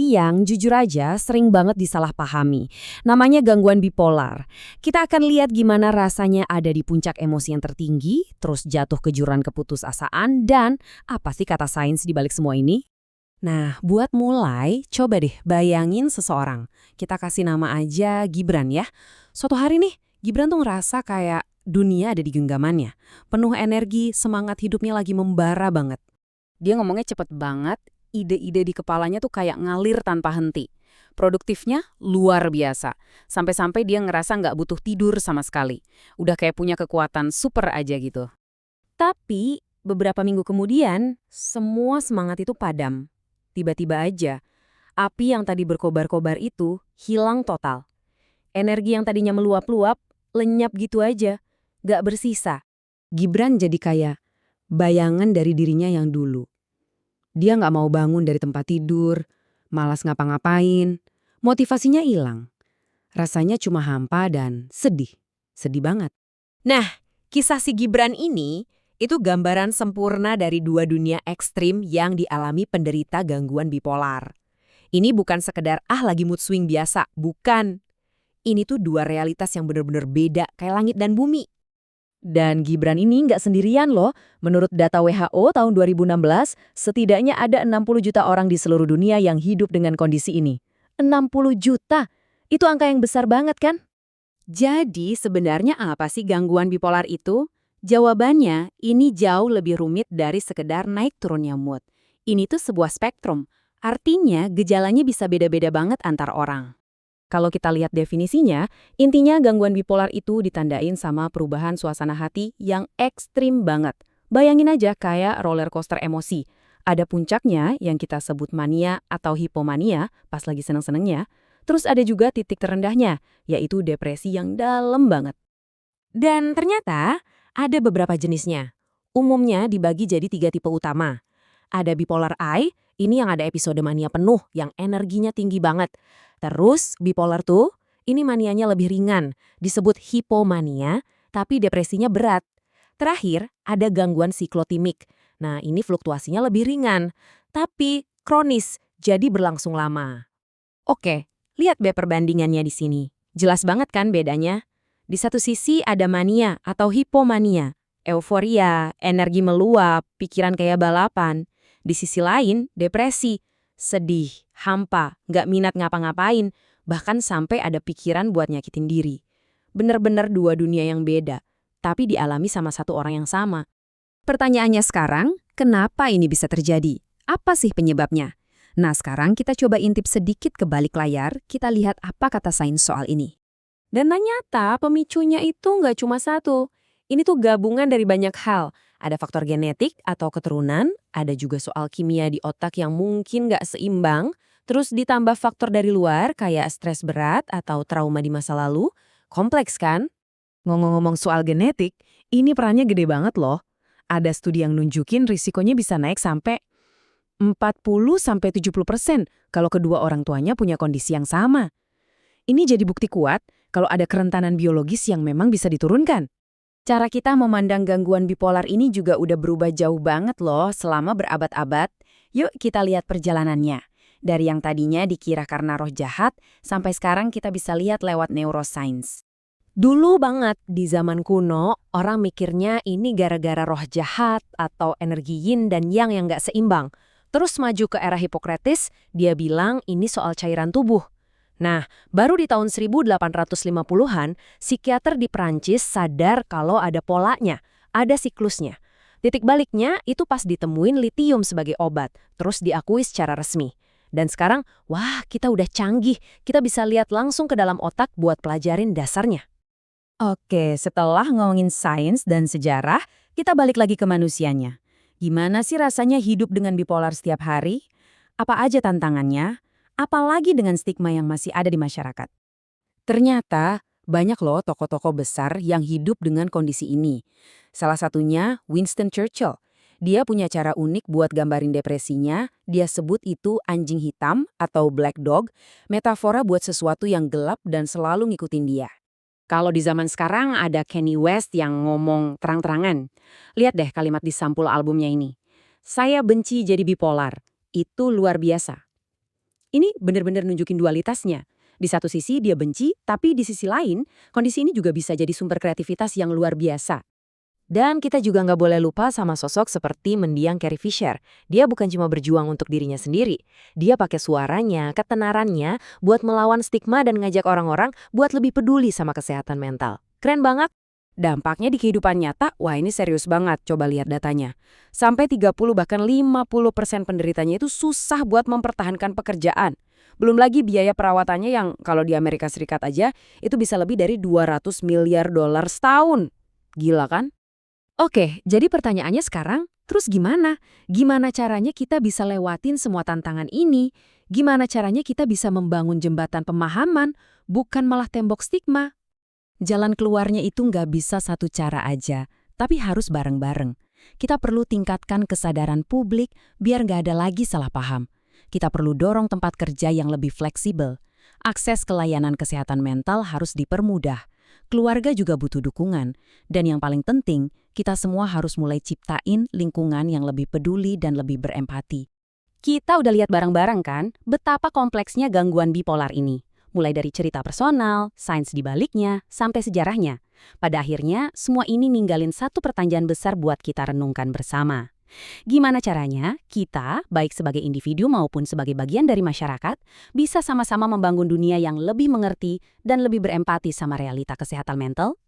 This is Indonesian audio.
kondisi yang jujur aja sering banget disalahpahami. Namanya gangguan bipolar. Kita akan lihat gimana rasanya ada di puncak emosi yang tertinggi, terus jatuh ke jurang keputusasaan, dan apa sih kata sains di balik semua ini? Nah, buat mulai, coba deh bayangin seseorang. Kita kasih nama aja Gibran ya. Suatu hari nih, Gibran tuh ngerasa kayak dunia ada di genggamannya. Penuh energi, semangat hidupnya lagi membara banget. Dia ngomongnya cepet banget, ide-ide di kepalanya tuh kayak ngalir tanpa henti. Produktifnya luar biasa. Sampai-sampai dia ngerasa nggak butuh tidur sama sekali. Udah kayak punya kekuatan super aja gitu. Tapi, beberapa minggu kemudian, semua semangat itu padam. Tiba-tiba aja, api yang tadi berkobar-kobar itu hilang total. Energi yang tadinya meluap-luap, lenyap gitu aja. Gak bersisa. Gibran jadi kayak bayangan dari dirinya yang dulu. Dia nggak mau bangun dari tempat tidur, malas ngapa-ngapain, motivasinya hilang. Rasanya cuma hampa dan sedih. Sedih banget. Nah, kisah si Gibran ini itu gambaran sempurna dari dua dunia ekstrim yang dialami penderita gangguan bipolar. Ini bukan sekedar lagi mood swing biasa, bukan. Ini tuh dua realitas yang benar-benar beda kayak langit dan bumi. Dan Gibran ini nggak sendirian loh. Menurut data WHO tahun 2016, setidaknya ada 60 juta orang di seluruh dunia yang hidup dengan kondisi ini. 60 juta? Itu angka yang besar banget kan? Jadi sebenarnya apa sih gangguan bipolar itu? Jawabannya, ini jauh lebih rumit dari sekedar naik turunnya mood. Ini tuh sebuah spektrum. Artinya gejalanya bisa beda-beda banget antar orang. Kalau kita lihat definisinya, intinya gangguan bipolar itu ditandain sama perubahan suasana hati yang ekstrim banget. Bayangin aja kayak roller coaster emosi. Ada puncaknya yang kita sebut mania atau hipomania pas lagi seneng-senengnya. Terus ada juga titik terendahnya, yaitu depresi yang dalam banget. Dan ternyata ada beberapa jenisnya. Umumnya dibagi jadi 3 tipe utama. Ada bipolar I, ini yang ada episode mania penuh, yang energinya tinggi banget. Terus bipolar 2, ini manianya lebih ringan, disebut hipomania, tapi depresinya berat. Terakhir, ada gangguan siklotimik. Nah, ini fluktuasinya lebih ringan, tapi kronis, jadi berlangsung lama. Oke, lihat deh perbandingannya di sini. Jelas banget kan bedanya? Di satu sisi ada mania atau hipomania, euforia, energi meluap, pikiran kayak balapan. Di sisi lain, depresi, sedih, hampa, nggak minat ngapa-ngapain, bahkan sampai ada pikiran buat nyakitin diri. Bener-bener dua dunia yang beda, tapi dialami sama satu orang yang sama. Pertanyaannya sekarang, kenapa ini bisa terjadi? Apa sih penyebabnya? Nah, sekarang kita coba intip sedikit ke balik layar, kita lihat apa kata sains soal ini. Dan ternyata pemicunya itu nggak cuma satu. Ini tuh gabungan dari banyak hal. Ada faktor genetik atau keturunan, ada juga soal kimia di otak yang mungkin nggak seimbang, terus ditambah faktor dari luar kayak stres berat atau trauma di masa lalu. Kompleks kan? Ngomong-ngomong soal genetik, ini perannya gede banget loh. Ada studi yang nunjukin risikonya bisa naik sampai 40-70% kalau kedua orang tuanya punya kondisi yang sama. Ini jadi bukti kuat kalau ada kerentanan biologis yang memang bisa diturunkan. Cara kita memandang gangguan bipolar ini juga udah berubah jauh banget loh selama berabad-abad. Yuk kita lihat perjalanannya. Dari yang tadinya dikira karena roh jahat, sampai sekarang kita bisa lihat lewat neuroscience. Dulu banget di zaman kuno, orang mikirnya ini gara-gara roh jahat atau energi yin dan yang nggak seimbang. Terus maju ke era Hippocrates, dia bilang ini soal cairan tubuh. Nah, baru di tahun 1850-an, psikiater di Prancis sadar kalau ada polanya, ada siklusnya. Titik baliknya itu pas ditemuin litium sebagai obat, terus diakui secara resmi. Dan sekarang, wah kita udah canggih, kita bisa lihat langsung ke dalam otak buat pelajarin dasarnya. Oke, setelah ngomongin sains dan sejarah, kita balik lagi ke manusianya. Gimana sih rasanya hidup dengan bipolar setiap hari? Apa aja tantangannya? Apalagi dengan stigma yang masih ada di masyarakat. Ternyata, banyak loh tokoh-tokoh besar yang hidup dengan kondisi ini. Salah satunya Winston Churchill. Dia punya cara unik buat gambarin depresinya, dia sebut itu anjing hitam atau black dog, metafora buat sesuatu yang gelap dan selalu ngikutin dia. Kalau di zaman sekarang ada Kanye West yang ngomong terang-terangan. Lihat deh kalimat di sampul albumnya ini. Saya benci jadi bipolar. Itu luar biasa. Ini benar-benar nunjukin dualitasnya. Di satu sisi dia benci, tapi di sisi lain, kondisi ini juga bisa jadi sumber kreativitas yang luar biasa. Dan kita juga nggak boleh lupa sama sosok seperti mendiang Carrie Fisher. Dia bukan cuma berjuang untuk dirinya sendiri. Dia pakai suaranya, ketenarannya, buat melawan stigma dan ngajak orang-orang buat lebih peduli sama kesehatan mental. Keren banget. Dampaknya di kehidupan nyata, wah ini serius banget, coba lihat datanya. Sampai 30 bahkan 50% penderitanya itu susah buat mempertahankan pekerjaan. Belum lagi biaya perawatannya yang kalau di Amerika Serikat aja, itu bisa lebih dari 200 miliar dolar setahun. Gila kan? Oke, jadi pertanyaannya sekarang, terus gimana? Gimana caranya kita bisa lewatin semua tantangan ini? Gimana caranya kita bisa membangun jembatan pemahaman, bukan malah tembok stigma? Jalan keluarnya itu nggak bisa satu cara aja, tapi harus bareng-bareng. Kita perlu tingkatkan kesadaran publik biar nggak ada lagi salah paham. Kita perlu dorong tempat kerja yang lebih fleksibel. Akses ke layanan kesehatan mental harus dipermudah. Keluarga juga butuh dukungan. Dan yang paling penting, kita semua harus mulai ciptain lingkungan yang lebih peduli dan lebih berempati. Kita udah lihat bareng-bareng kan betapa kompleksnya gangguan bipolar ini. Mulai dari cerita personal, sains di baliknya, sampai sejarahnya. Pada akhirnya, semua ini ninggalin satu pertanyaan besar buat kita renungkan bersama. Gimana caranya kita, baik sebagai individu maupun sebagai bagian dari masyarakat, bisa sama-sama membangun dunia yang lebih mengerti dan lebih berempati sama realita kesehatan mental?